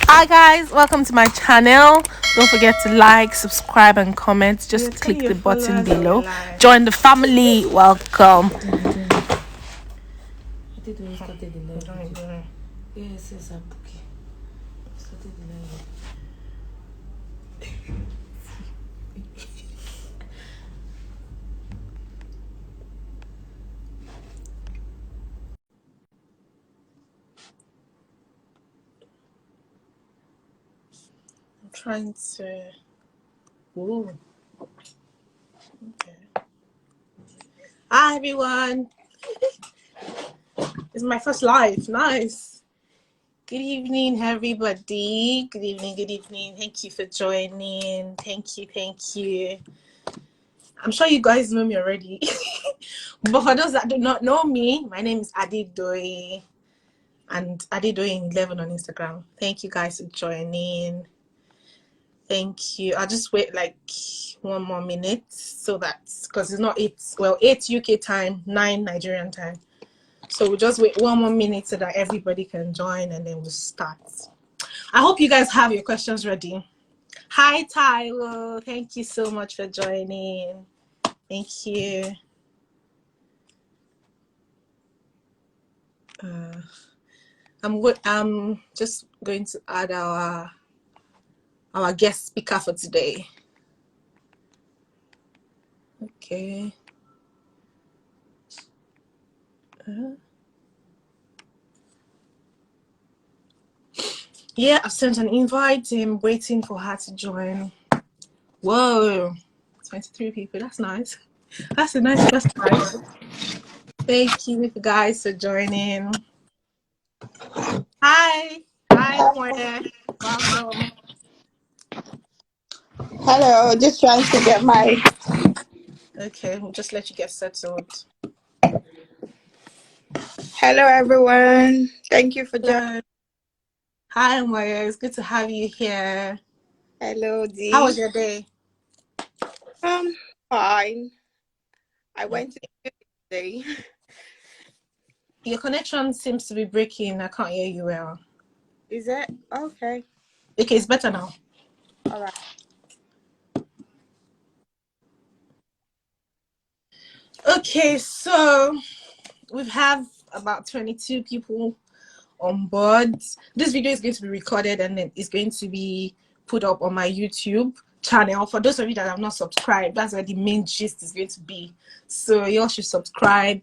Hi guys, welcome to my channel. Don't forget to like, subscribe and comment. Just click the button below. Join the family. Welcome. Yes, I'm okay. Started the live. I'm trying to. Ooh. Okay. Hi everyone. It's my first live. Nice. Good evening, everybody. Good evening. Good evening. Thank you for joining. Thank you. Thank you. I'm sure you guys know me already. But for those that do not know me, my name is Adedoye and Adedoye11 on Instagram. Thank you guys for joining. Thank you. I'll just wait like 1 more minute so that because it's not 8 UK time, 9 Nigerian time. So we'll just wait 1 more minute so that everybody can join and then we'll start. I hope you guys have your questions ready. Hi Tyler, thank you so much for joining. Thank you. I'm just going to add our guest speaker for today. Okay. Yeah, I've sent an invite. I'm waiting for her to join. Whoa, 23 people. That's nice. That's a nice first time. Thank you guys for joining. Hi. Hi, Moya. Welcome. Hello, just trying to get my... Okay, we'll just let you get settled. Hello, everyone. Thank you for joining. Hi, Moya. It's good to have you here. Hello, Dee. How was your day? Fine. I went to the today. Your connection seems to be breaking. I can't hear you well. Is it? Okay. Okay, it's better now. All right. Okay, so we have about 22 people on board. This video is going to be recorded and then it's going to be put up on my YouTube channel. For those of you that have not subscribed, that's where the main gist is going to be. So you all should subscribe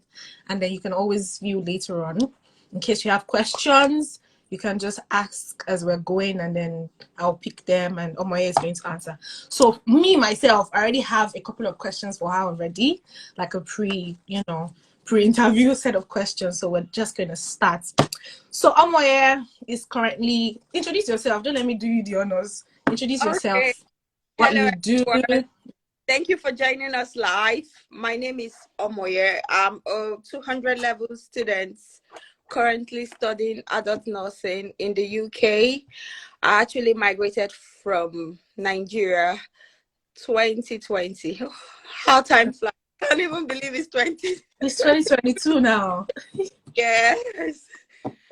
and then you can always view later on. In case you have questions, you can just ask as we're going and then I'll pick them and Omoye is going to answer. So me, myself, I already have a couple of questions for her already, like a pre-interview set of questions. So we're just going to start. So Omoye is currently, introduce yourself. Don't let me do you the honors. Introduce yourself, what Hello, you do. everyone. Thank you for joining us live. My name is Omoye. I'm a 200 level student currently studying adult nursing in the UK. I actually migrated from Nigeria 2020. How time flies. I can't even believe it's 20. It's 2022 now. Yes.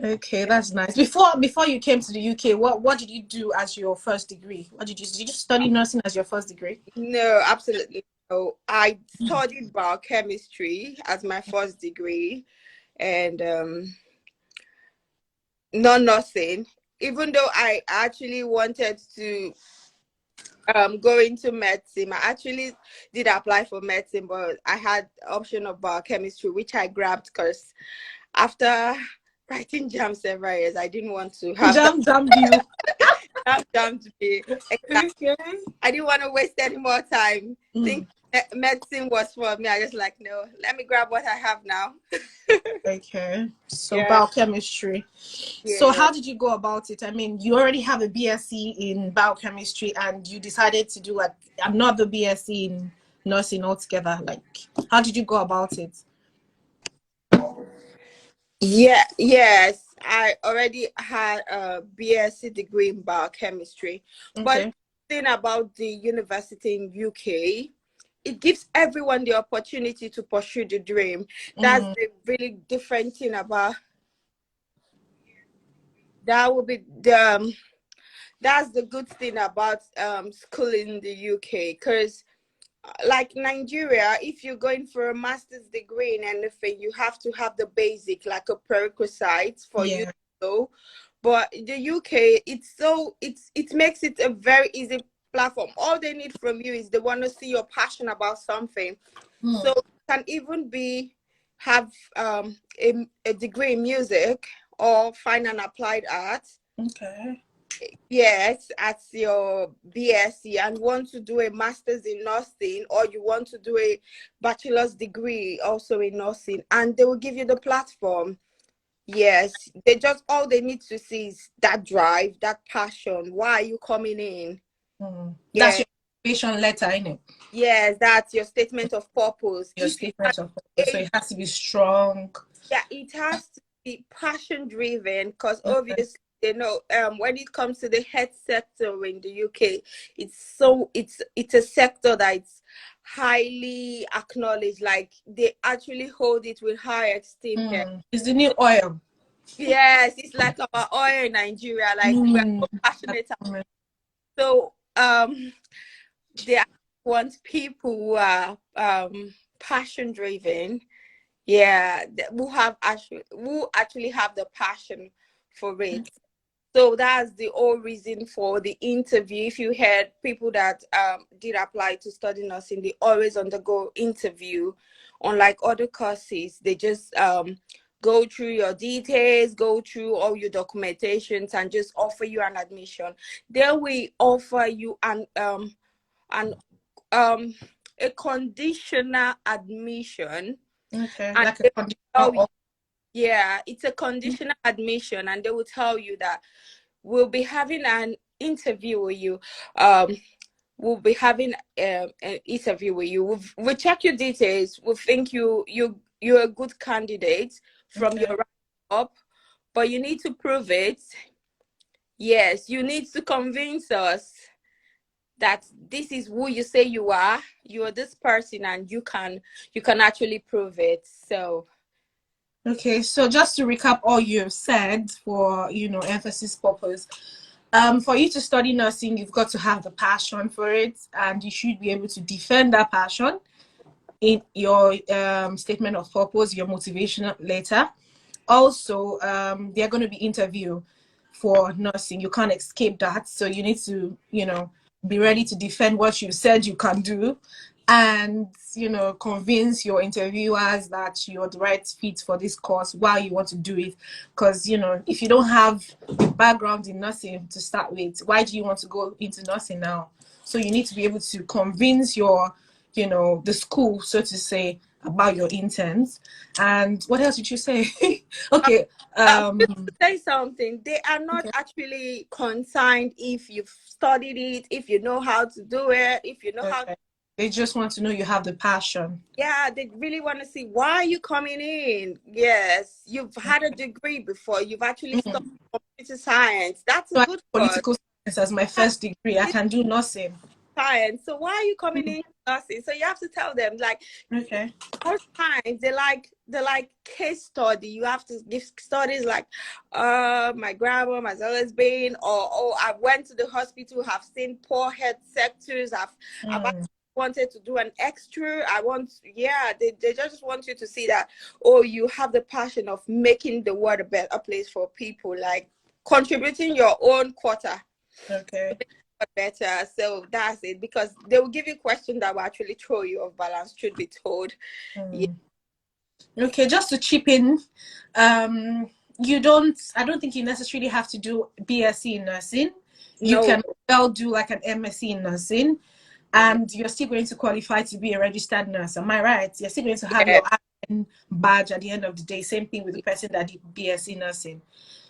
Okay, that's nice. Before you came to the UK, what did you do as your first degree? Did you just study nursing as your first degree? No, absolutely no. I studied biochemistry as my first degree and non-nursing, even though I actually wanted to go into medicine. I actually did apply for medicine, but I had the option of biochemistry, which I grabbed because after writing jam several years, I didn't want to have Jammed you. jammed me. Exactly. Okay. I didn't want to waste any more time. Think medicine was for me. I just like, no, let me grab what I have now. Okay. So Yeah. biochemistry. Yeah. So how did you go about it? I mean, you already have a BSc in biochemistry and you decided to do another BSc in nursing altogether. Like, how did you go about it? Yeah, yes. I already had a BSc degree in biochemistry. Okay. But the thing about the university in UK, it gives everyone the opportunity to pursue the dream. That's the really different thing about that would be that's the good thing about school in the UK, because like Nigeria, if you're going for a master's degree in anything, you have to have the basic, like a prerequisite for you to go. But the UK, it makes it a very easy platform. All they need from you is they want to see your passion about something. So it can even have a degree in music or fine and applied art. Okay. Yes, at your BSc, and want to do a master's in nursing, or you want to do a bachelor's degree also in nursing, and they will give you the platform. Yes, all they need to see is that drive, that passion. Why are you coming in? That's your motivation letter, isn't it? Yes, that's your statement of purpose. Your statement of purpose. So it has to be strong. Yeah, it has to be passion driven, because obviously, you know, when it comes to the health sector in the UK, it's a sector that's highly acknowledged. Like, they actually hold it with high esteem here. It's the new oil. Yes, it's like our oil in Nigeria. Like, we're so passionate. So they want people who are passion driven. Yeah, who actually have the passion for it. So that's the whole reason for the interview. If you had people that did apply to study nursing, they always undergo interview. Unlike other courses, they just go through your details, go through all your documentations, and just offer you an admission. Then we offer you a conditional admission. Okay, like a conditional. Yeah, it's a conditional admission, and they will tell you that we'll be having an interview with you. We'll be having an interview with you. We'll check your details. We think you're a good candidate from your right up, but you need to prove it. Yes, you need to convince us that this is who you say you are. You are this person, and you can actually prove it. So. Okay, so just to recap all you've said for, emphasis purpose, for you to study nursing, you've got to have the passion for it, and you should be able to defend that passion in your statement of purpose, your motivational letter. Also, they're going to be interview for nursing. You can't escape that, so you need to, be ready to defend what you said you can do, and convince your interviewers that you're the right fit for this course while you want to do it. Because if you don't have a background in nursing to start with, why do you want to go into nursing now? So you need to be able to convince your the school, so to say, about your intents. And what else did you say? Okay. Just to say something, they are not actually concerned if you've studied it, if you know how to do it, if you know how to. They just want to know you have the passion. Yeah, they really want to see why are you coming in. Yes, you've had a degree before. You've actually studied computer science. That's a good political science as my first degree. I can do nursing. Science. So why are you coming in nursing? So you have to tell them, like, most times they like case study. You have to give studies like, my grandma has always been, or I went to the hospital, have seen poor health sectors, I've wanted to do an extra. They just want you to see that, you have the passion of making the world a better place for people, like contributing your own quarter. Okay. Better. So that's it, because they will give you questions that will actually throw you off balance, truth be told. Yeah. Okay, just to chip in, I don't think you necessarily have to do BSc in nursing. You can well do like an MSc in nursing, and you're still going to qualify to be a registered nurse. Am I right? You're still going to have your RN badge at the end of the day. Same thing with the person that did BSc nursing.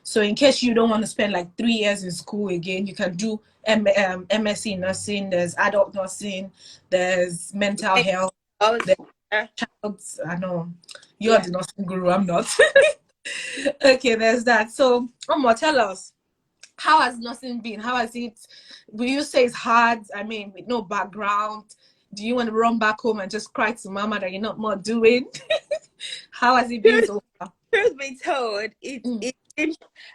So in case you don't want to spend like 3 years in school again, you can do MSc nursing. There's adult nursing. There's mental health. There's I know you're the nursing guru. I'm not. Okay, there's that. So, tell us, how has nursing been? How has it? Will you say it's hard? I mean, with no background, do you want to run back home and just cry to mama that you're not more doing? How has it been so far? Truth be told, it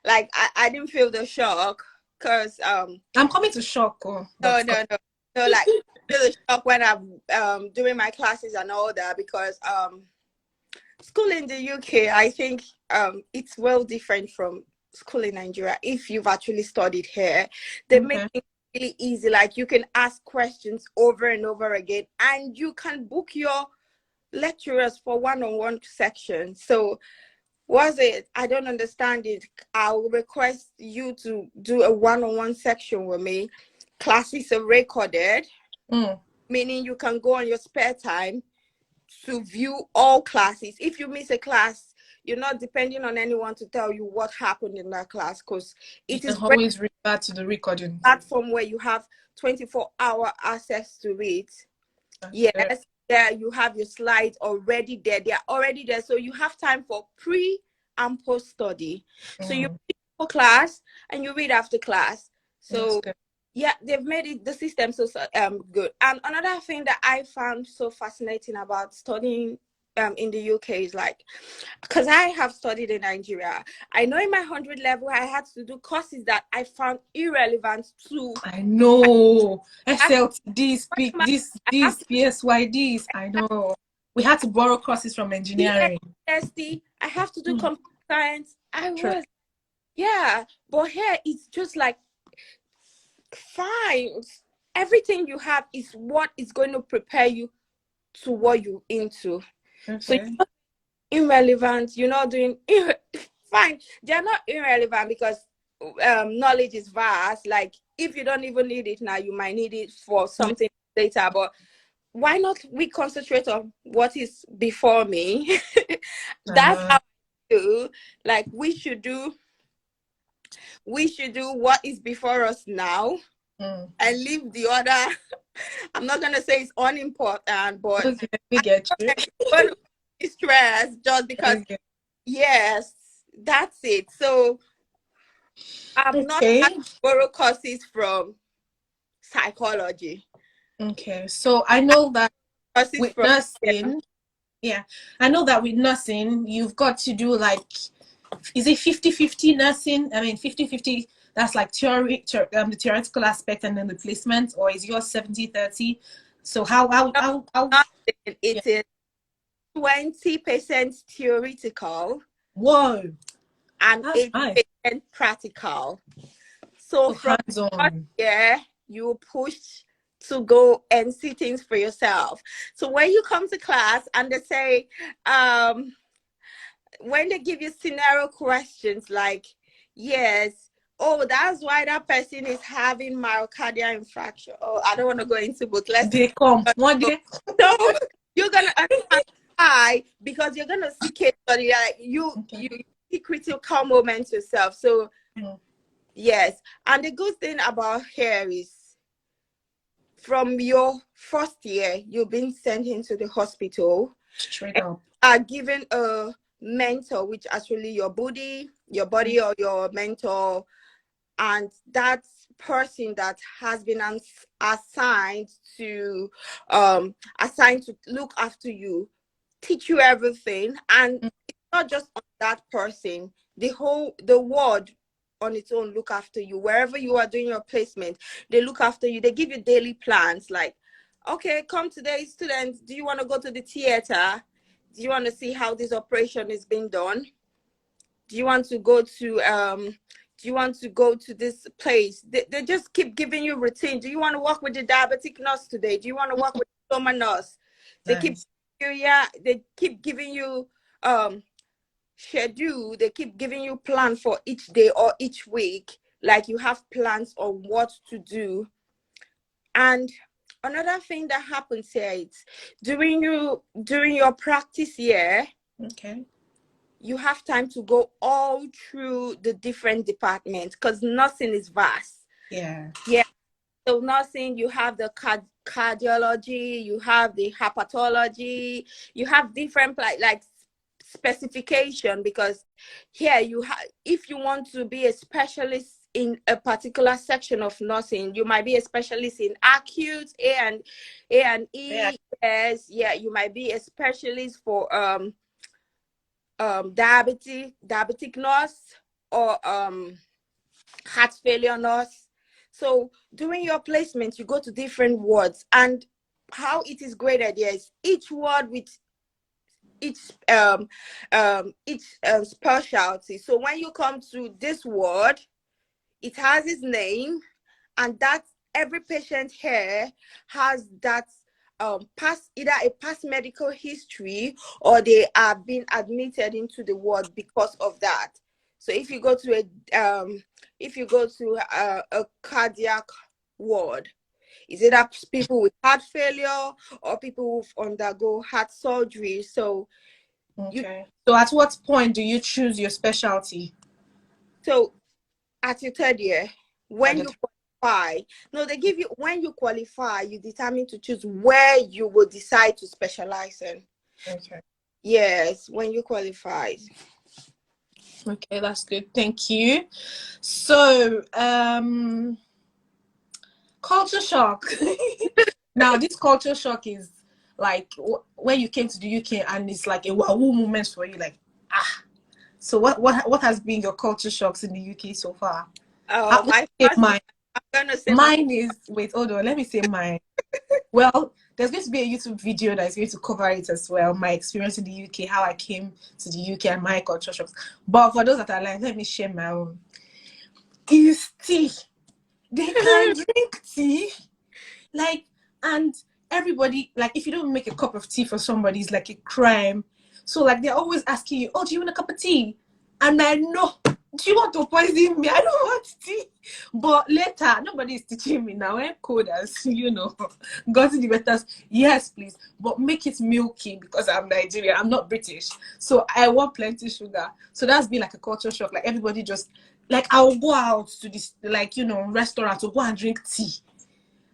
like I didn't feel the shock. because I'm coming to shock. Oh, no, but no, no, no, like feel a shock when I'm doing my classes and all that, because school in the UK, I think it's well different from school in Nigeria. If you've actually studied here, they make okay. it really easy. Like you can ask questions over and over again, and you can book your lecturers for one-on-one section. So was it, I don't understand it, I'll request you to do a one-on-one section with me. Classes are recorded, meaning you can go on your spare time to view all classes. If you miss a class, you're not depending on anyone to tell you what happened in that class, because You it can is a always refer to the recording. platform where you have 24-hour access to it. Yes, there you have your slides already there. They are already there. So you have time for pre and post study. So you read for class and you read after class. So yeah, they've made it, the system so good. And another thing that I found so fascinating about studying in the UK is like, because I have studied in Nigeria, I know in my 100 level I had to do courses that I found irrelevant to. I know. SLTD, speak this, PSYDs. I know. We had to borrow courses from engineering. Bsc, I have to do computer science. Yeah, but here it's just like, fine. Everything you have is what is going to prepare you to what you're into. So you're not irrelevant. You're not doing fine. They're not irrelevant because knowledge is vast. Like if you don't even need it now, you might need it for something later. But why not we concentrate on what is before me? That's how I do. Like we should do what is before us now, and leave the other. I'm not gonna say it's unimportant, but we get you. I'm stressed just because. Yes, that's it. So I'm not going to borrow courses from psychology. Okay, so I know that with nursing, I know that with nursing, you've got to do like, is it 50-50 nursing? I mean, 50-50, that's like the theoretical aspect and then the placement, or is yours 70-30? So how it is 20% theoretical. Whoa. And 80% practical. So from here, you push to go and see things for yourself. So when you come to class and they say, when they give you scenario questions like, yes, oh, that's why that person is having myocardial infarction. Oh, I don't want to go into, but they come one day. So you're gonna understand why, because you're gonna see case study, like you see critical moments yourself. So yes, and the good thing about here is from your first year, you've been sent into the hospital. Straight up. Are given a mentor, which actually your body or your mentor, and that person that has been assigned to look after you, teach you everything. And it's not just on that person, the world on its own look after you. Wherever you are doing your placement, they look after you. They give you daily plans like, okay, come today, students, do you want to go to the theater? Do you want to see how this operation is being done? Do you want to go to this place? They just keep giving you routine. Do you want to work with the diabetic nurse today? Do you want to work with the stomach nurse? They keep giving you schedule. They keep giving you plan for each day or each week. Like you have plans on what to do. And another thing that happens here is during your practice year, you have time to go all through the different departments, because nursing is vast. So nursing, you have the cardiology, you have the hepatology, you have different like specification, because here you have, if you want to be a specialist in a particular section of nursing, you might be a specialist in acute A and E. You might be a specialist for diabetic nurse, or heart failure nurse. So during your placement, you go to different wards, and how it is graded here is each ward with each specialty. So when you come to this ward, it has its name, and that every patient here has that either a past medical history, or they are being admitted into the ward because of that. So if you go to a cardiac ward, is it that people with heart failure or people who undergo heart surgery? So okay. So at what point do you choose your specialty? So at your third year, when you qualify, no, they give you, when you qualify, you determine to choose where you will decide to specialize in. Okay. Yes, when you qualify. Okay, that's good. Thank you. So, culture shock. Now, this culture shock is like when you came to the UK, and it's like a wow moment for you. Like, So what has been your culture shocks in the UK so far? Oh, mine. I'm gonna say mine is, wait, hold on. Let me say mine. Well, there's going to be a YouTube video that is going to cover it as well. My experience in the UK, how I came to the UK, and my culture shocks. But for those that are like, let me share my own. Is tea. They can drink tea. Like, and everybody, like, if you don't make a cup of tea for somebody, it's like a crime. So, like, they're always asking you, oh, do you want a cup of tea? And I know, do you want to poison me? I don't want tea. But later, nobody is teaching me now. I'm cold as, gotten the better. Yes, please. But make it milky, because I'm Nigerian. I'm not British. So I want plenty sugar. So that's been like a culture shock. Like, everybody just, like, I'll go out to this, like, restaurant to go and drink tea.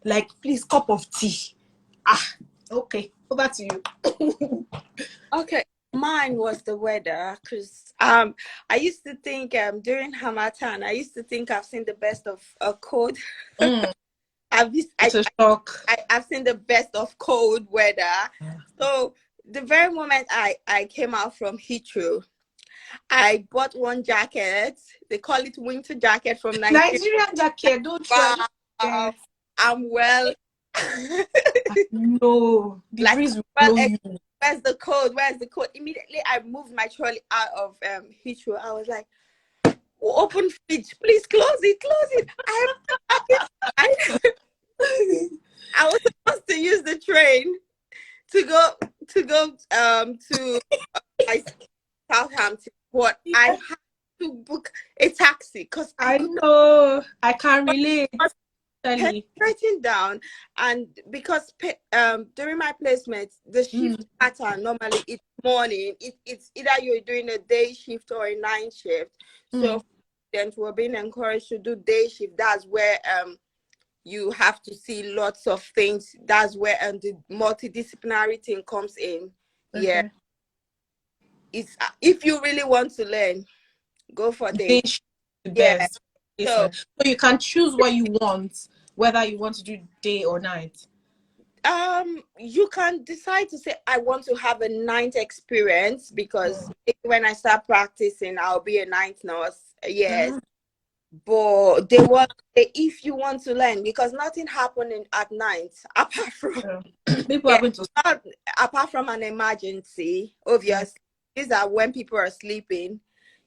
Like, please, cup of tea. Okay. Over to you. Okay. Mine was the weather, because I used to think during Hamatan, I used to think I've seen the best of cold. I've seen the best of cold weather. So the very moment I came out from Heathrow, I bought one jacket. They call it winter jacket from Nigeria. Nigerian jacket, don't try. I'm well. No, the breeze will blow you. Where's the code? Where's the code? Immediately, I moved my trolley out of Heathrow. I was like, open fridge, please close it, close it. I was supposed to use the train to go to Southampton, but I had to book a taxi because I know I can't relate. Writing down, and because during my placement, the shift pattern normally it's morning. It's either you're doing a day shift or a night shift. So then we're being encouraged to do day shift. That's where you have to see lots of things. That's where the multidisciplinary thing comes in. Okay. Yeah, it's if you really want to learn, go for day shift. Yeah. So you can choose what you want, whether you want to do day or night. You can decide to say, I want to have a night experience, because when I start practicing, I'll be a night nurse. Yes. But they want, if you want to learn, because nothing happening at night apart from people are going to apart from an emergency. Obviously, these are when people are sleeping.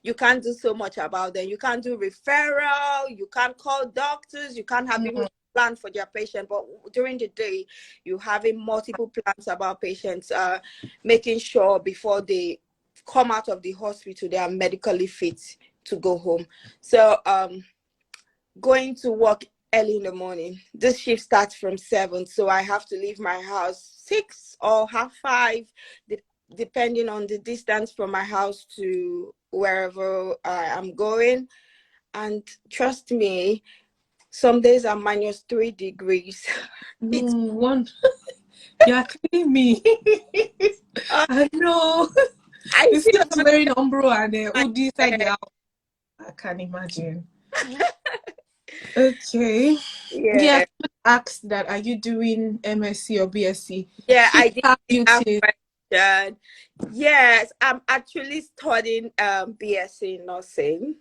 You can't do so much about them. You can't do referral. You can't call doctors. You can't have even plan for their patient. But during the day, you having multiple plans about patients, making sure before they come out of the hospital, they are medically fit to go home. So going to work early in the morning. This shift starts from 7, so I have to leave my house 6 or half 5, depending on the distance from my house to wherever I am going. And trust me, some days are -3 degrees. It's one. You're killing me. I know. You see us wearing umbrella and hoodie inside the house. I can't imagine. Okay. Yeah. Asked that, are you doing MSc or BSc? Yeah, I did. Yes, I'm actually studying BSc nursing.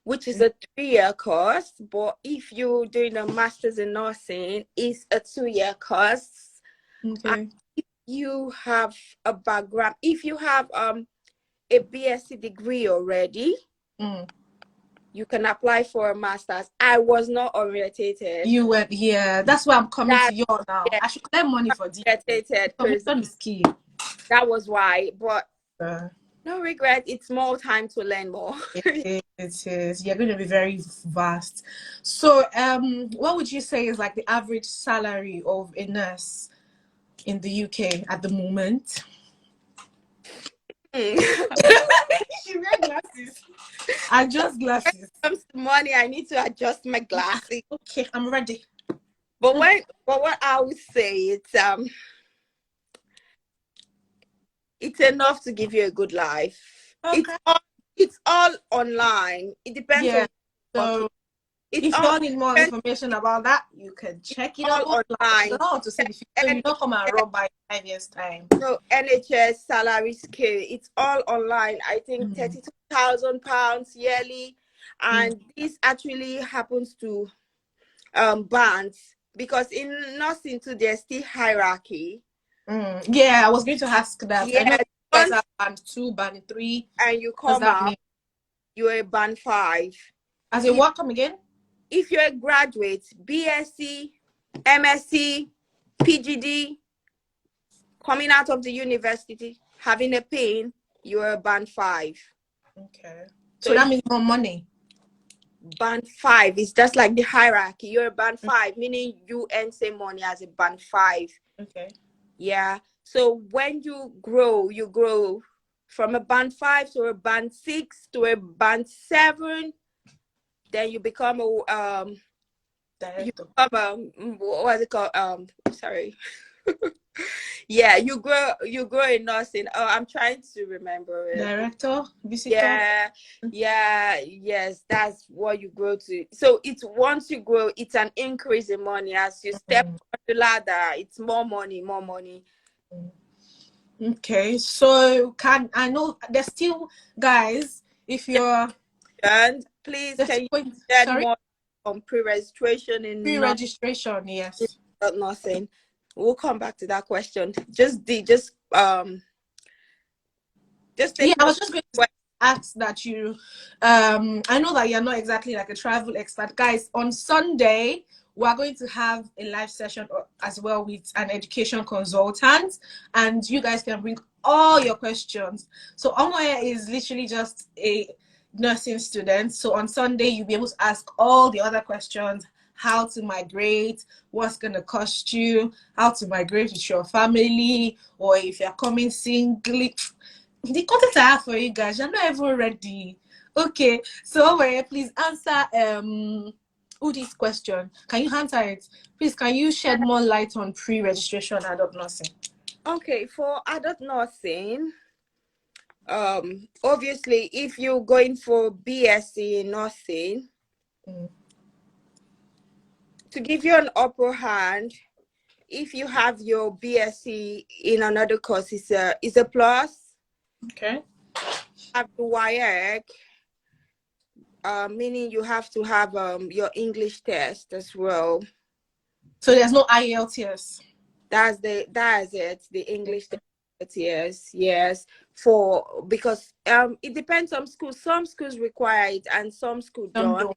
which is a 3-year course. But if you're doing a master's in nursing, it's a 2-year course. Okay. If you have a background, if you have a BSc degree already, you can apply for a master's. I was not orientated. You went, yeah. That's why I'm coming to you now. Yeah, I should collect money for this. orientated because Information is key. that was why. But no regret. It's more time to learn more. It is. You're going to be very vast. So, what would you say is like the average salary of a nurse in the UK at the moment? She wear glasses. Adjust glasses. When it comes to money, I need to adjust my glasses. Okay, I'm ready. But what I would say, it's enough to give you a good life. Okay. It's all online. It depends on. So if you all need more information about that, you can check it out online. You don't have to say the so you don't come and rob by 5 years time. So NHS salary scale, it's all online. I think £32,000 yearly, and this actually happens to bands, because in nursing too there's still hierarchy. Yeah, I was going to ask that. Yeah, I know you guys are band 2, band 3, and you come out, you're a band 5. As a what? Come again? If you're a graduate, BSc, MSc, PGD, coming out of the university, having a PIN, you're a band 5. Okay. So that means more money. Band 5 is just like the hierarchy. You're a band 5, meaning you earn same money as a band 5. Okay. Yeah. So when you grow from a band 5 to a band 6 to a band 7. Then you become a what is it called? Sorry. Yeah, you grow in nursing. Oh, I'm trying to remember it. Director, visitor. Yes, that's what you grow to. So it's once you grow, it's an increase in money. As you step on the ladder, it's more money. Okay, so I know there's still, guys, if you're and please can you get more on pre-registration in pre-registration? Yes. Nursing. We'll come back to that question. Yeah, I was just going to ask that you I know that you're not exactly like a travel expert, guys. On Sunday we're going to have a live session as well with an education consultant, and you guys can bring all your questions. So Omoye is literally just a nursing student, so on Sunday you'll be able to ask all the other questions: how to migrate, what's going to cost you, how to migrate with your family, or if you're coming singly. The content I have for you guys, you're not even ready. Okay, so please answer Udi's question. Can you answer it? Please, can you shed more light on pre-registration adult nursing? Okay, for adult nursing, obviously if you're going for BSc in nursing, to give you an upper hand, if you have your BSc in another course, is a plus. Okay. Have the WIAC, meaning you have to have your English test as well. So there's no IELTS. That's it. The English test. Yes. Because it depends on schools. Some schools require it, and some schools don't.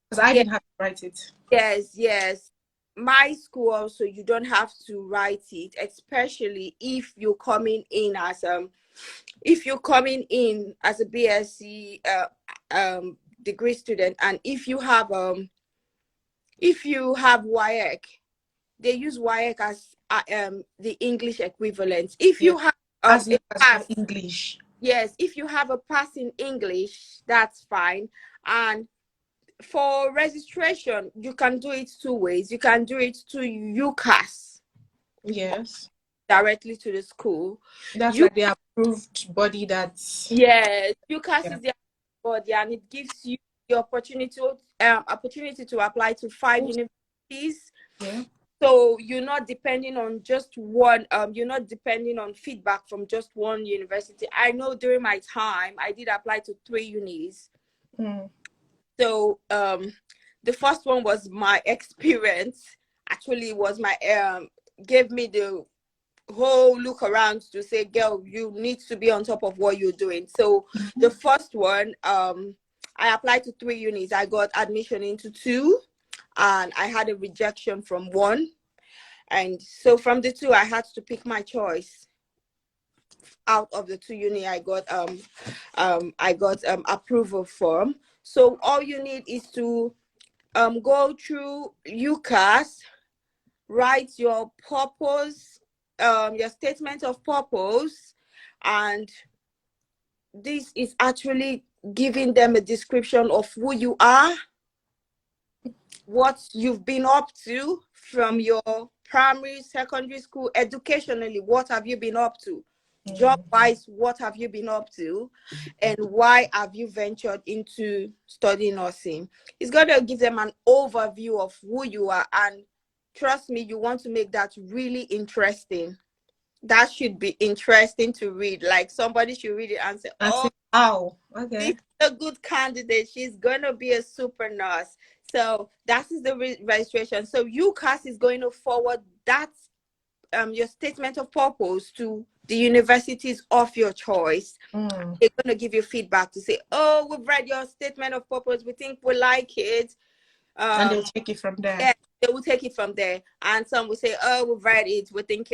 Because I didn't have to write it. Yes. My school also, you don't have to write it, especially if you're coming in as a BSc degree student, and if you have WIAC, they use WIAC as the English equivalent. If you have a pass English, yes, if you have a pass in English, that's fine. And for registration, you can do it 2 ways. You can do it to UCAS. Yes. Directly to the school. That's like the approved body that's... Yes, UCAS is the body, and it gives you the opportunity to apply to 5 universities. Yeah. So you're not depending on just one, you're not depending on feedback from just one university. I know during my time, I did apply to 3 unis. So the first one was my experience. Actually, was my gave me the whole look around to say, girl, you need to be on top of what you're doing. So the first one, I applied to 3 units. I got admission into 2, and I had a rejection from 1. And so from the 2, I had to pick my choice. Out of the 2 uni, I got approval form. So all you need is to go through UCAS, write your purpose, your statement of purpose, and this is actually giving them a description of who you are, what you've been up to from your primary, secondary school, educationally, what have you been up to? Job-wise, what have you been up to? And why have you ventured into studying nursing? It's going to give them an overview of who you are, and trust me, you want to make that really interesting. That should be interesting to read. Like somebody should read it and say, oh, wow, okay, this is a good candidate. She's going to be a super nurse. So that is the registration. So UCAS is going to forward that your statement of purpose to the universities of your choice. They're going to give you feedback to say, oh, we've read your statement of purpose. We think we like it. And they'll take it from there. Yeah, they will take it from there. And some will say, oh, we've read it. We think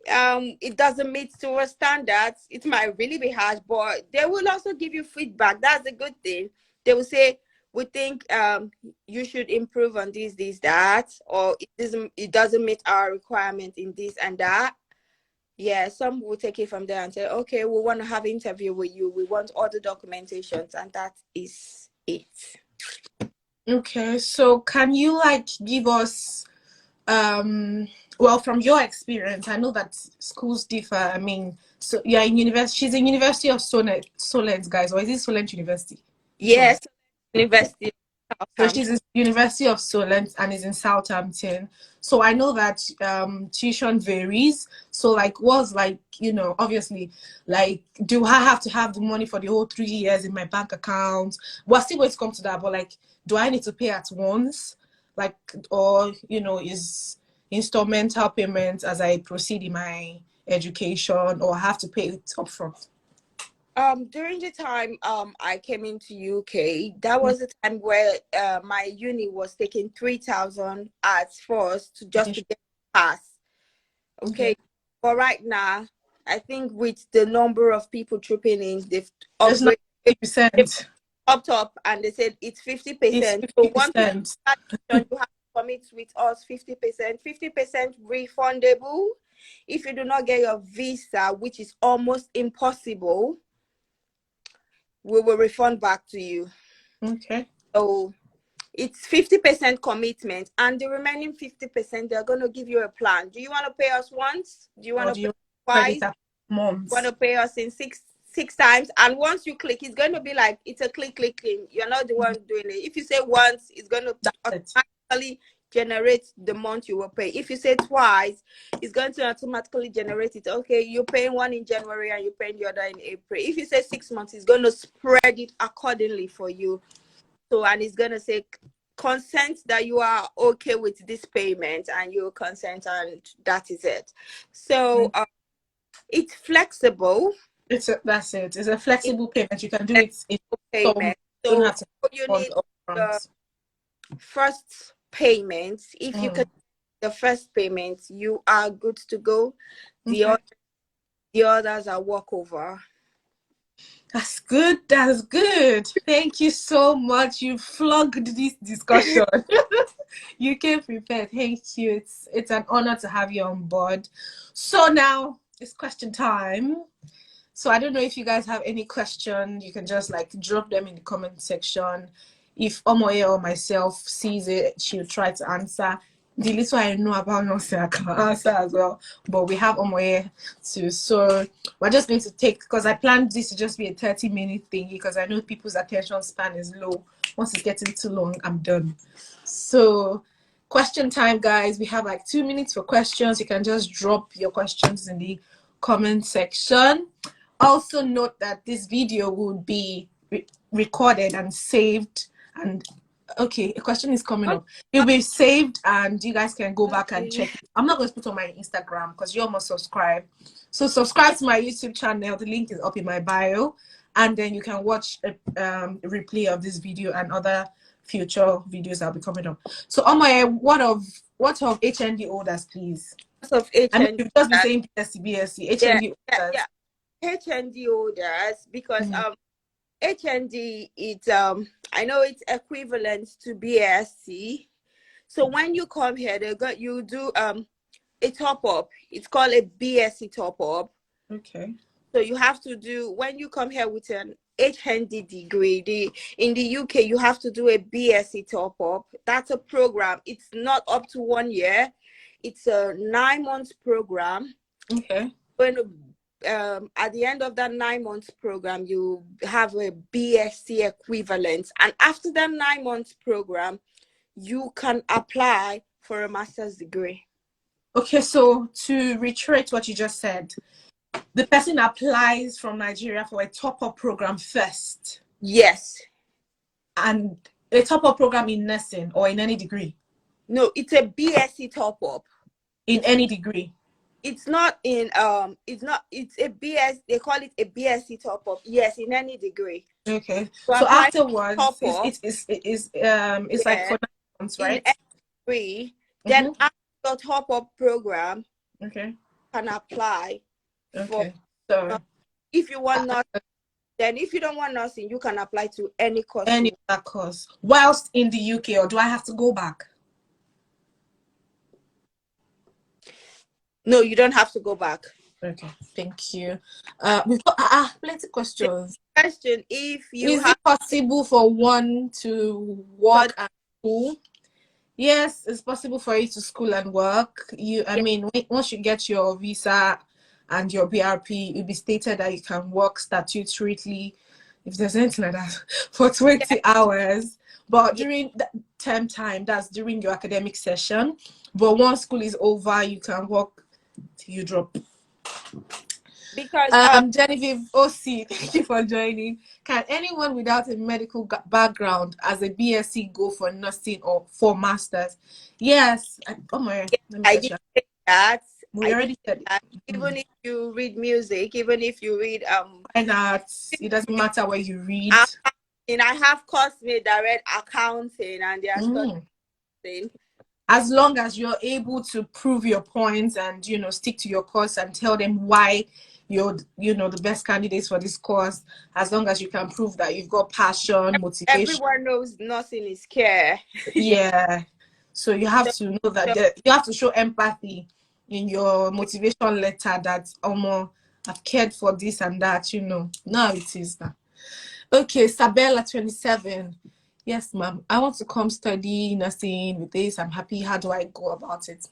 it doesn't meet to our standards. It might really be harsh, but they will also give you feedback. That's a good thing. They will say, we think you should improve on this, that, or it doesn't meet our requirement in this and that. Yeah, some will take it from there and say, okay, we want to have an interview with you. We want all the documentations, and that is it. Okay, so can you like give us well, from your experience, I know that schools differ. I mean, so you're in university. She's in University of Solent, guys, or is it Solent University? Yes, University. So she's in University of Solent and is in Southampton. So I know that tuition varies. So like, was like, you know, obviously, like, do I have to have the money for the whole 3 years in my bank account? We're still going to come to that, but like, do I need to pay at once? Like, or, you know, is installmental payments as I proceed in my education, or have to pay it upfront? During the time I came into UK, that was the time where my uni was taking 3,000 at first to get pass. Okay, but right now, I think with the number of people trooping in, they've upgraded 50%. Up, and they said it's 50%. It's 50%. So once you have to commit with us 50%, 50% refundable. If you do not get your visa, which is almost impossible, we will refund back to you. Okay. So it's 50% commitment, and the remaining 50%, they're going to give you a plan. Do you want to pay us once? Do you want to pay twice? Months? Want to pay us in six times? And once you click, it's going to be like, it's a click. You're not the one doing it. If you say once, it's going to automatically generate the month you will pay. If you say twice, it's going to automatically generate it. Okay, you're paying one in January and you're paying the other in April. If you say 6 months, it's going to spread it accordingly for you. So, and it's going to say consent that you are okay with this payment, and you consent, and that is it. So it's flexible. That's it. It's a flexible payment. You can do it in payment. So you don't have to you need the first payment. If you can the first payment, you are good to go. The others are walkover. That's good. That's good. Thank you so much. You flogged this discussion. You came prepared. Thank you. It's an honor to have you on board. So now it's question time. So I don't know if you guys have any question. You can just like drop them in the comment section. If Omoye or myself sees it, she'll try to answer. The little I know about nursing, I can answer as well. But we have Omoye too. So we're just going to take, because I planned this to just be a 30-minute thing, because I know people's attention span is low. Once it's getting too long, I'm done. So question time, guys. We have like 2 minutes for questions. You can just drop your questions in the comment section. Also note that this video will be recorded and saved. And okay, a question is coming up. It'll be saved and you guys can go back and check it. I'm not going to put on my Instagram because you must subscribe. So subscribe to my YouTube channel. The link is up in my bio. And then you can watch a replay of this video and other future videos that will be coming up. So Omoye, what of HND holders, please? Of HND, I mean, you've just been saying BSc, HND holders. Yeah. HND holders, because HND, it's I know it's equivalent to BSc. So when you come here, you do a top up. It's called a BSc top up. Okay. So you have to do, when you come here with an HND degree, in the UK, you have to do a BSc top up. That's a program. It's not up to 1 year. It's a 9-month program. Okay. When at the end of that 9-month program, you have a BSc equivalent. And after that 9-month program, you can apply for a master's degree. Okay, so to reiterate what you just said, the person applies from Nigeria for a top-up program first. Yes. And a top-up program in nursing or in any degree? No, it's a BSc top-up. In any degree? It's not in it's a BS, they call it a BSc top-up. Yes, in any degree. Okay. So afterwards it's like for 9 months, right? In any degree, then after the top-up program, okay, can apply. Okay. So if you want nursing, then if you don't want nursing, you can apply to any course. Any other course. Whilst in the UK, or do I have to go back? No, you don't have to go back. Okay, thank you. We've got plenty of questions. Question: Is it possible for one to work at school? Yes, it's possible for you to school and work. I mean, once you get your visa and your BRP, it'll be stated that you can work statutorily, if there's anything like that, for 20 hours. But during the term time, that's during your academic session. But once school is over, you can work till you drop. Because Genevieve OC, thank you for joining. Can anyone without a medical background as a BSc go for nursing or for masters? Yes. I did say that. We already said that. Even if you read music, even if you read fine arts, it doesn't matter what you read. And I have classmates that read accounting and they are studying. As long as you're able to prove your points and stick to your course and tell them why you're the best candidates for this course, as long as you can prove that you've got passion, motivation. Everyone knows nothing is care. Yeah. So you have to know that you have to show empathy in your motivation letter that I've cared for this and that, Now it is that. Okay, Sabella 27. Yes, ma'am. I want to come study nursing with this. I'm happy. How do I go about it?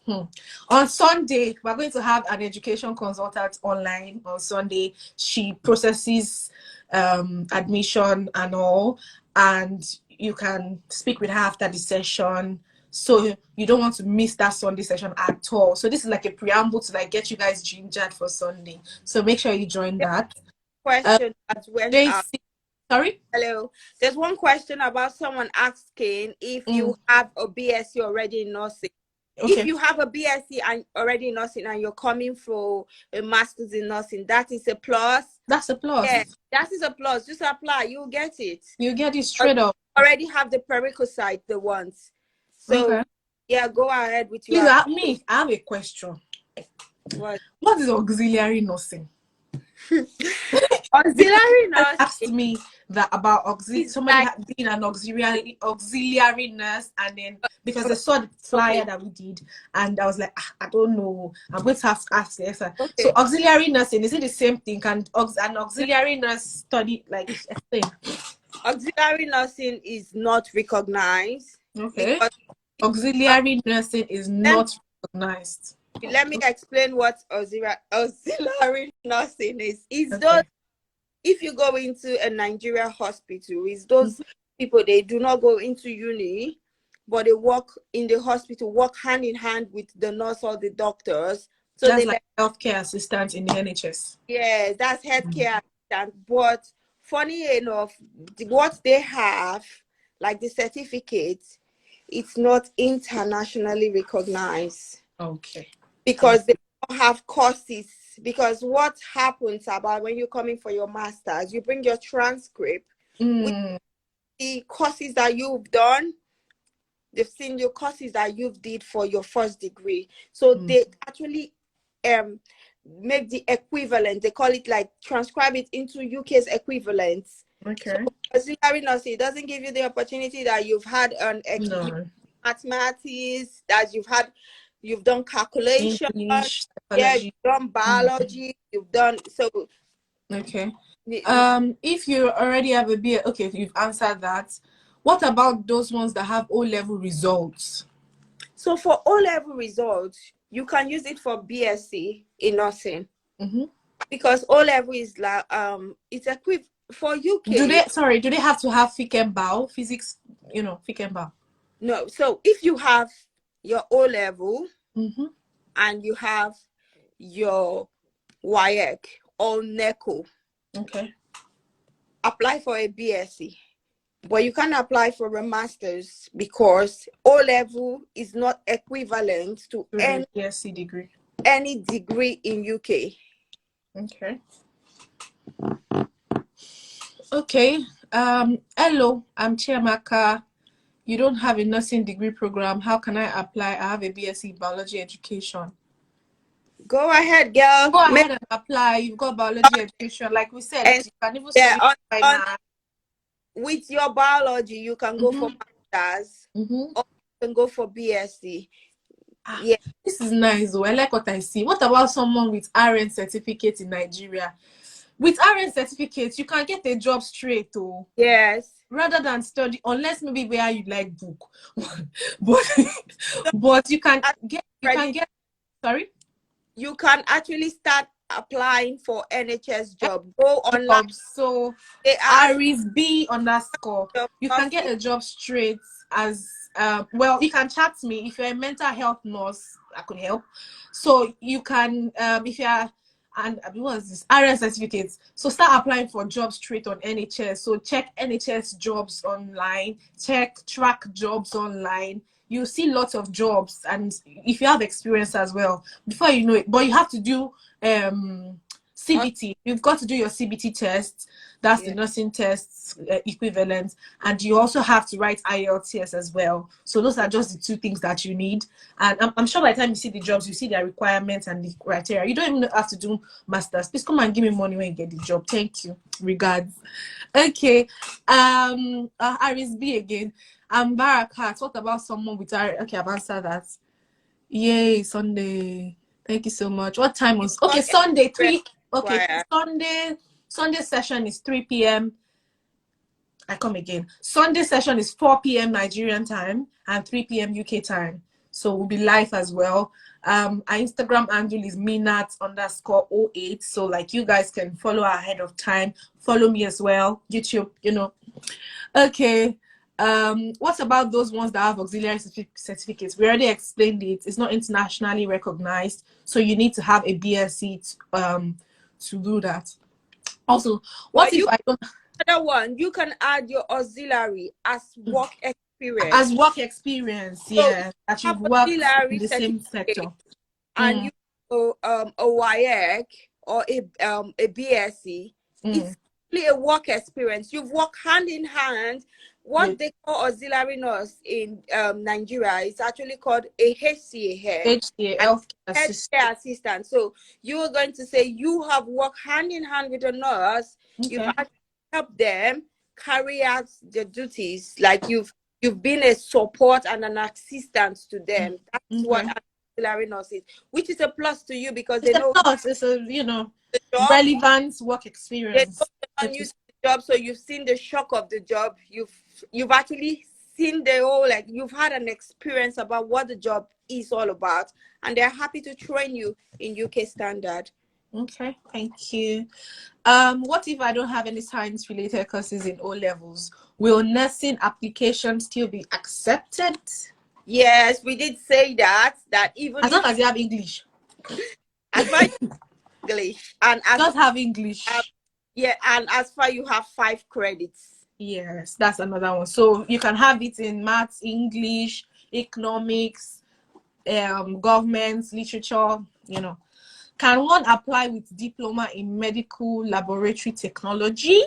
On Sunday, we're going to have an education consultant online on Sunday. She processes admission and all, and you can speak with her after the session. So you don't want to miss that Sunday session at all. So this is like a preamble to get you guys gingered for Sunday. So make sure you join that. Question that went up. Sorry? Hello. There's one question about someone asking if you have a BSc already in nursing. Okay. If you have a BSc and already in nursing and you're coming for a master's in nursing, that is a plus. That's a plus. Yeah, that is a plus. Just apply. You'll get it. You get it straight up. Already have the prerequisite, the ones. So, yeah, go ahead with your... Please, I have a question. What is auxiliary nursing? Auxiliary nursing asked me that about somebody had been an auxiliary nurse, and then because they saw the flyer that we did, and I was like, I don't know, I'm going to have to ask this. So auxiliary nursing, is it the same thing? Can an auxiliary nurse study explain? Auxiliary nursing is not recognized. Okay. Auxiliary nursing is not recognized. Let me explain what auxiliary nursing is. It's those, if you go into a Nigeria hospital, it's those people, they do not go into uni, but they work in the hospital, work hand in hand with the nurse or the doctors. So that's like healthcare assistants in the NHS. Yeah, that's healthcare assistant. But funny enough, what they have, like the certificate, it's not internationally recognized. Okay. Because they don't have courses. Because what happens about when you're coming for your master's, you bring your transcript with the courses that you've done. They've seen your courses that you've did for your first degree. So they actually make the equivalent. They call it like transcribe it into UK's equivalents. Okay. So auxiliary nursing, it doesn't give you the opportunity that you've had an mathematics, that you've done calculation, English, yeah, psychology. you've done biology, you've done so. Okay. If you already have a BA, okay, you've answered that. What about those ones that have O-level results? So for O-level results, you can use it for BSc in nursing. Because O-level is like it's equivalent for UK. Do they have to have Fic and Bao, physics, Fic and Bao? No. So if you have your O-level and you have your WAEC or NECO, okay, apply for a BSc. But you can't apply for a master's because O-level is not equivalent to any BSc degree. Any degree in UK. Okay. Okay. Hello, I'm Chiamaka. You don't have a nursing degree program. How can I apply? I have a BSc biology education. Go ahead, girl. Go ahead and apply. You've got biology education. Like we said, you can even study with your biology, you can go for masters or you can go for BSc. Yeah, this is nice. I like what I see. What about someone with RN certificate in Nigeria? With RN certificates, you can get a job straight, oh. Yes. Rather than study, unless maybe where you like book, but you can get. Sorry. You can actually start applying for NHS job. Go online. So RSB_. You can get a job straight as well. You can chat to me if you're a mental health nurse. I could help. So you can if you're what is this RN certificates. So start applying for jobs straight on NHS. So check NHS jobs online. Track jobs online. You see lots of jobs, and if you have experience as well, before you know it, but you have to do CBT. You've got to do your CBT test. That's the nursing tests equivalent, and you also have to write IELTS as well. So those are just the two things that you need. And I'm sure by the time you see the jobs, you see their requirements and the criteria. You don't even have to do masters. Please come and give me money when you get the job. Thank you. Regards. Okay. RSB again. Barakat. What about someone with okay, I've answered that. Yay, Sunday. Thank you so much. What time was Sunday 3? Okay, Sunday session is 3 p.m. I come again. Sunday session is 4 p.m. Nigerian time and 3 p.m. UK time. So we'll be live as well. Our Instagram handle is minat_08. So like you guys can follow ahead of time. Follow me as well. YouTube, Okay. What about those ones that have auxiliary certificates? We already explained it. It's not internationally recognized. So you need to have a BSc to do that. Also, what if I don't? Another one, you can add your auxiliary as work experience. As work experience, yeah. That you've worked in the same sector. And you go a WAEC or a BSc. It's really a work experience. You've worked hand in hand. What they call auxiliary nurse in Nigeria is actually called a HCA, healthcare assistant. So you are going to say you have worked hand in hand with a nurse. You've actually helped them carry out their duties. Like you've been a support and an assistant to them. That's what auxiliary nurse is, which is a plus to you because they know it's a relevant work experience. They don't use the job, so you've seen the shock of the job. You've actually seen the whole, like you've had an experience about what the job is all about, and they're happy to train you in UK standard. Okay, thank you. What if I don't have any science related courses in O levels? Will nursing applications still be accepted? Yes, we did say that even as long as you have English. As much English and just have English. Yeah, and as far you have 5 credits. Yes, that's another one. So you can have it in maths, English, economics, government, literature, you know. Can one apply with diploma in medical laboratory technology?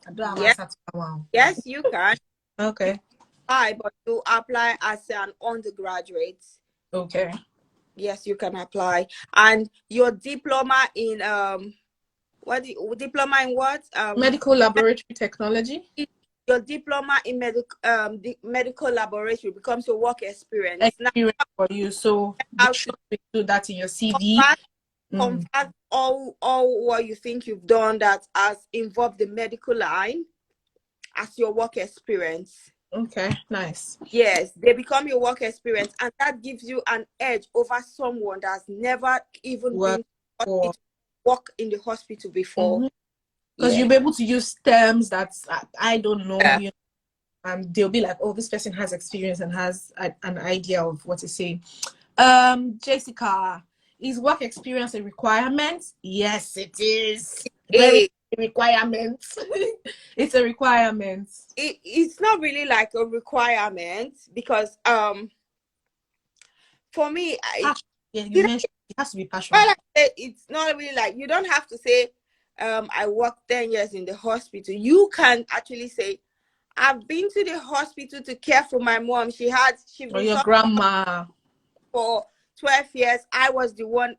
I don't have Yes, answer to that one. yes, you can. You Okay. apply, but you apply as an undergraduate. Okay. Yes, you can apply. And your diploma in diploma in what? Medical laboratory technology. Your diploma in medical laboratory becomes your work experience. Now, Experience for you. So how make to sure to include that in your CV. convert, Mm. convert all what you think you've done that has involved the medical line as your work experience. Okay, nice. Yes, they become your work experience, and that gives you an edge over someone that's never even Work been to for. work in the hospital before. Because Yeah. you'll be able to use terms that I don't know, Yeah. you know, and they'll be like, oh, this person has experience and has an idea of what to say. Jessica, is work experience a requirement? Yes, it is. Very It, requirement. It's a requirement. it's not really like a requirement because for me Yeah, you mentioned it has to be passion. well, it's not really like you don't have to say I worked 10 years in the hospital. You can actually say I've been to the hospital to care for my mom. She's Or been your suffering grandma for 12 years. I was the one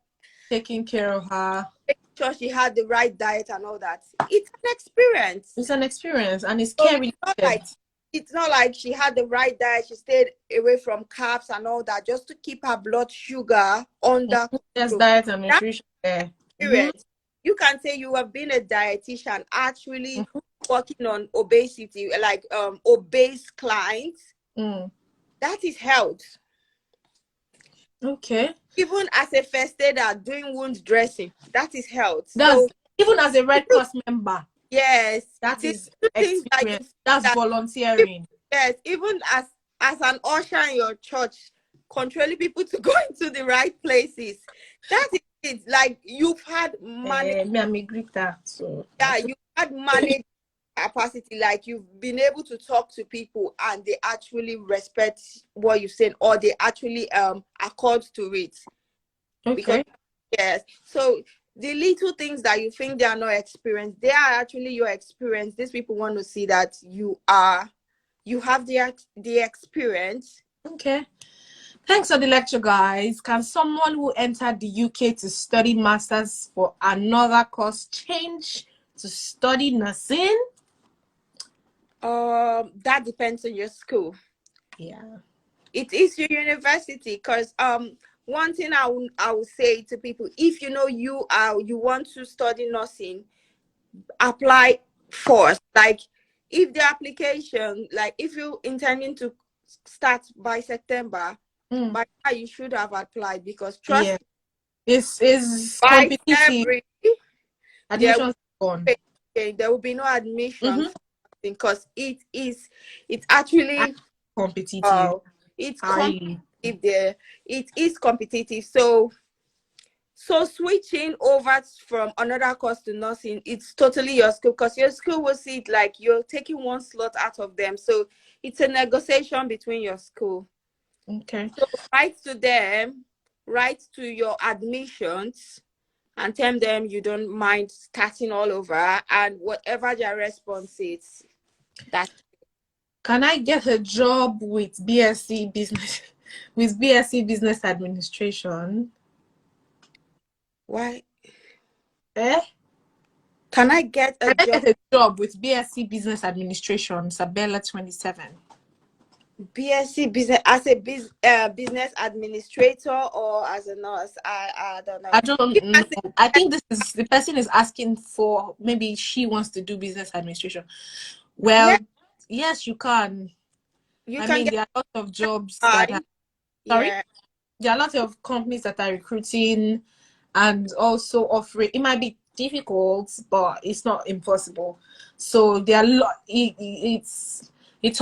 taking care of her. making sure she had the right diet and all that. It's an experience. It's an experience and it's So care related. it's not like she had the right diet. She stayed away from carbs and all that just to keep her blood sugar under Yes, control. diet and That nutrition there. experience, you can say you have been a dietitian actually working on obesity, like obese clients. That is health. Okay. Even as a first aider doing wound dressing, that is health. That's So even as a Red Cross member. yes, That the is two things experience. That's that volunteering. yes, even as an usher in your church, controlling people to go into the right places. That is it. Like you've had money. Me, I'm a Greeter, so Yeah, you had managed capacity, like you've been able to talk to people and they actually respect what you're saying, or they actually accord to it. okay. Because yes, so the little things that you think they are not experienced, they are actually your experience. These people want to see that you have the experience. Okay. Thanks for the lecture, guys. Can someone who entered the UK to study masters for another course change to study nursing? That depends on your school. Yeah. It is your university, because one thing I will say to people, if you know you want to study nursing, apply first. Like if the application, like if you're intending to start by September, by now you should have applied, because trust me, It's by competitive. February Admissions gone. there will be no admission because it's actually competitive. it's Highly. competitive there. It is competitive. So switching over from another course to nursing, it's totally your school, because your school will see it like you're taking one slot out of them. So it's a negotiation between your school. Okay. So write to them, write to your admissions, and tell them you don't mind starting all over, and whatever their response is, that. Can I get a job with Bsc Business Administration? Why? Eh? Can I get a Can I job? get a job with Bsc Business Administration, Sabella 27? Bsc business as a business administrator or as a nurse? I don't know. I don't know. I think this is the person is asking for, maybe she wants to do business administration. Well, yes, you can. You I can mean, get there are lots of jobs that are, sorry? yeah. There are lots of companies that are recruiting and also offering. It might be difficult, but it's not impossible. So there are it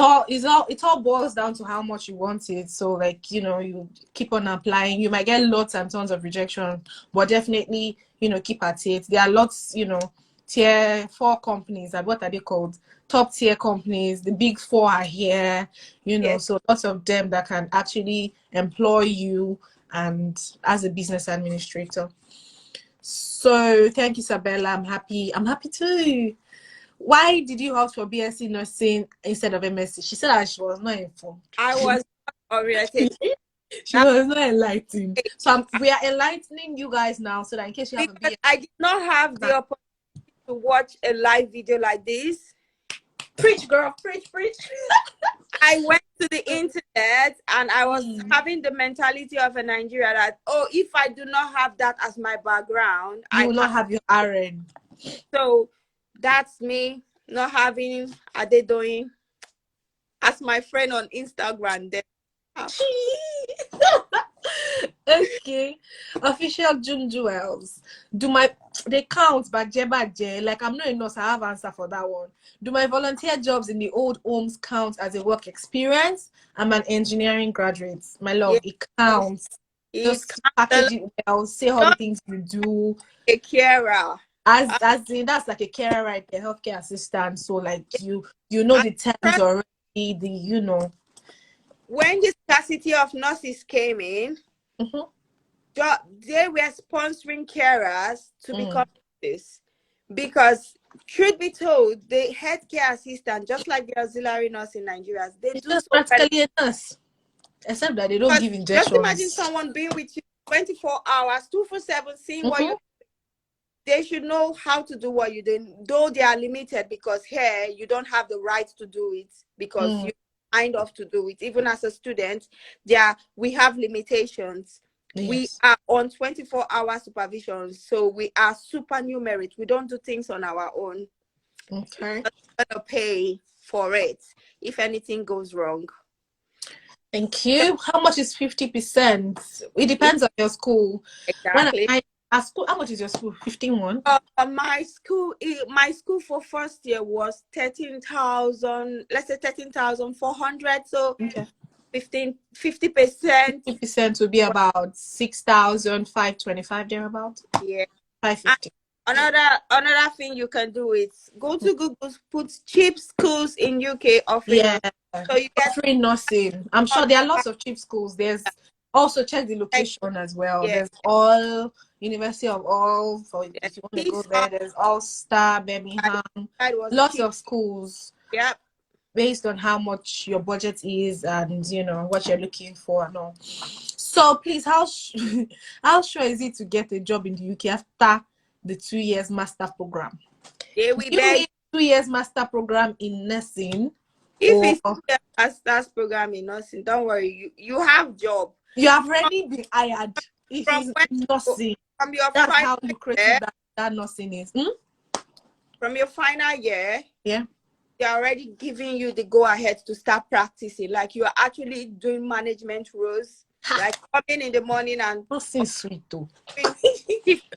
all boils down to how much you want it. So like, you know, you keep on applying. You might get lots and tons of rejection, but definitely, you know, keep at it. There are lots, you know, tier 4 companies, and what are they called? Top tier companies. The big 4 are here, you know, Yes. so lots of them that can actually employ you and as a business administrator. So thank you, Isabella. I'm happy. I'm happy too. Why did you opt for BSc nursing instead of MSc? She said that she was not informed. I was not oriented. She was not enlightened. So we are enlightening you guys now, so that in case you have a Because BSc, I did not have the opportunity to watch a live video like this. preach, girl, preach. I went to the internet and I was having the mentality of a Nigerian that, oh, if I do not have that as my background, You will not have your RN. So that's me not having Adedoyin as my friend on Instagram. Then. Okay. Official June Jewels. They count baje? Like, I'm not a nurse, I have answer for that one. Do my volunteer jobs in the old homes count as a work experience? I'm an engineering graduate. My love, Yeah. it counts. Just package it well, say all the things you do. A carer. As in, that's like a carer, right? A healthcare assistant. So like you know the terms already, you know. When the scarcity of nurses came in, they were sponsoring carers to become nurses. Because, truth be told, the healthcare assistant, just like the auxiliary nurse in Nigeria, they It's do just so practically a nurse. Except that they don't give injections. Just imagine someone being with you 24 hours, 247, seeing what you. They should know how to do what you do, though they are limited, because here you don't have the right to do it because you signed off to do it. Even as a student, we have limitations. Yes. We are on 24-hour supervision, so we are supernumerate. We don't do things on our own. Okay. We're gonna pay for it if anything goes wrong. Thank you. How much is 50%? It depends on your school. Exactly. How much is your school? 15,100? My school for first year was 13,000. Let's say 13,400. So okay. 50%. 50% would be about 6,525 thereabout. Yeah. 550. Another thing you can do is go to Google, put cheap schools in UK offering. Yeah. So you get free nursing. I'm sure there are lots of cheap schools. There's also check the location as well. Yeah. There's all University of All for if you want to go there. There's All Star, Birmingham. Lots of schools. Yeah. Based on how much your budget is and you know what you're looking for and all. So please, how sure is it to get a job in the UK after the 2 years master program? Yeah, we beg 2 years master program in nursing. If it's 2 years master's program in nursing, don't worry, you have job. You have already been hired. If it's nursing, that's how lucrative that nursing is. From your final year, yeah, they're already giving you the go ahead to start practicing. Like you are actually doing management roles. Like coming in the morning and sweet too.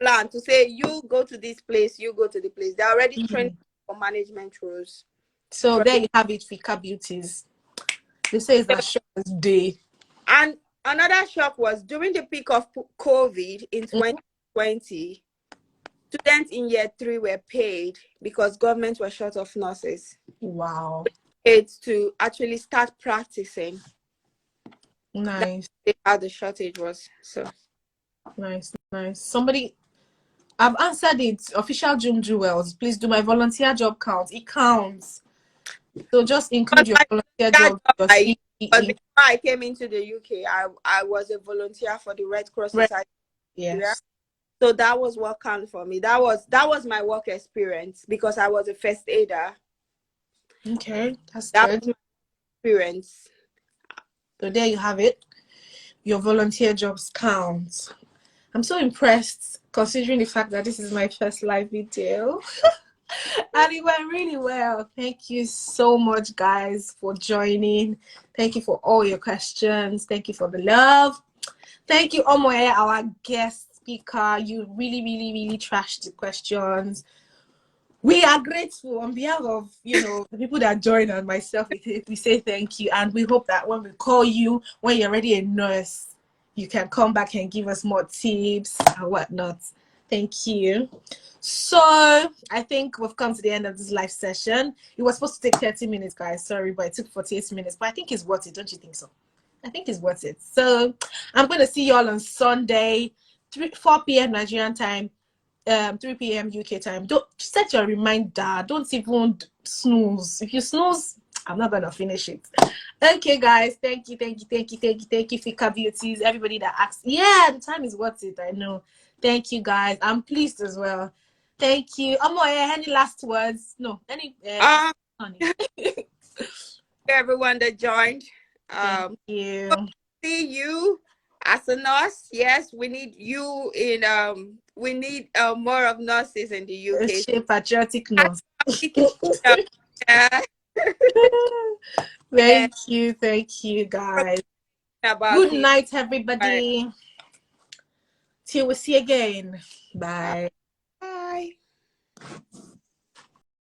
plan to say you go to this place, you go to the place. They're already trained for management roles. So there you have it, Fika Beauties. They say it's a short day. And another shock was during the peak of COVID in 2020, students in year 3 were paid because government were short of nurses. Wow. It's to actually start practicing. Nice. That's how the shortage was. So nice. Somebody, I've answered it. Official June Jewels, please do my volunteer job count. It counts. So just include your volunteer job. But before I came into the UK, I was a volunteer for the Red Cross Society. Yes. Yeah? So that was what counted for me. That was my work experience because I was a first aider. Okay, that's that good. Was my experience. So there you have it. Your volunteer jobs count. I'm so impressed considering the fact that this is my first live video. And it went really well. Thank you so much, guys, for joining. Thank you for all your questions. Thank you for the love. Thank you, Omoye, our guest speaker. You really trashed the questions. We are grateful on behalf of the people that join and myself. We say thank you, and we hope that when we call you, when you're already a nurse, you can come back and give us more tips and whatnot. Thank you. So I think we've come to the end of this live session. It was supposed to take 30 minutes, guys. Sorry, but it took 48 minutes. But I think it's worth it, don't you think so? I think it's worth it. So I'm going to see you all on Sunday, 4 p.m. Nigerian time, 3 p.m. UK time. Don't set your reminder. Don't even snooze. If you snooze, I'm not going to finish it. Okay, guys. Thank you, Fika Beauties. Everybody that asked. Yeah, the time is worth it. I know. Thank you, guys. I'm pleased as well. Thank you. Any last words? No. Any? Everyone that joined. Thank you. See you as a nurse. Yes, we need you in. We need more of nurses in the UK. Patriotic nurse. Yeah. Thank you, guys. Good night, everybody. Bye. Till we see again. Bye. Bye.